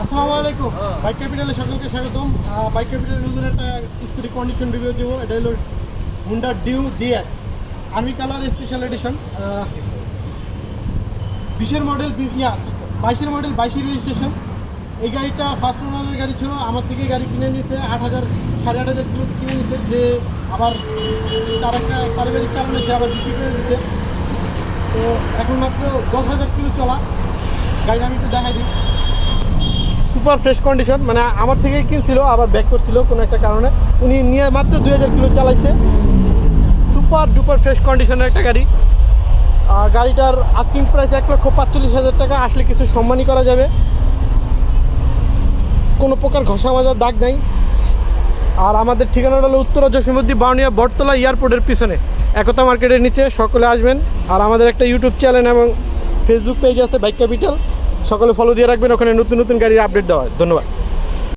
আসসালামু আলাইকুম। বাইক ক্যাপিটালে সকলকে স্বাগতম। বাইক ক্যাপিটালের নতুন একটা স্কুটি কন্ডিশন রিভিউ দেবো। এটা হলো Honda Dio DX army colour special edition. 20-এর মডেল 22-এর মডেল 22 রেজিস্ট্রেশন। এই গাড়িটা ফার্স্ট ওনারের গাড়ি ছিল, আমার থেকে গাড়ি কিনে নিতে 8,000 কিলো কিনে নিতে, যে আবার তার একটা পারিবারিক কারণে সে আবার বিক্রি করে দিচ্ছে। তো এখন মাত্র 10,000 কিলো চলা গাড়িটা আমি একটু দেখাই দিই। সুপার ফ্রেশ কন্ডিশন, মানে আমার থেকেই কিনছিল, আবার ব্যাক করছিল কোনো একটা কারণে, উনি নিয়ে মাত্র 2,000 কিলো চালাইছে। সুপার ডুপার ফ্রেশ কন্ডিশনের একটা গাড়ি। গাড়িটার আস্কিং প্রাইস 1,45,000 টাকা। আসলে কিছু সম্মানই করা যাবে, কোনো প্রকার ঘষা মাজার দাগ নাই। আর আমাদের ঠিকানাটা হলো উত্তরা জসীমউদ্দি বাউনিয়া বটতলা এয়ারপোর্টের পিছনে, একতা মার্কেটের নিচে। সকলে আসবেন। আর আমাদের একটা ইউটিউব চ্যানেল এবং ফেসবুক পেজ আছে বাইক ক্যাপিটাল, সকলে ফলো দিয়ে রাখবেন, ওখানে নতুন নতুন গাড়ির আপডেট দেওয়া হয়। ধন্যবাদ।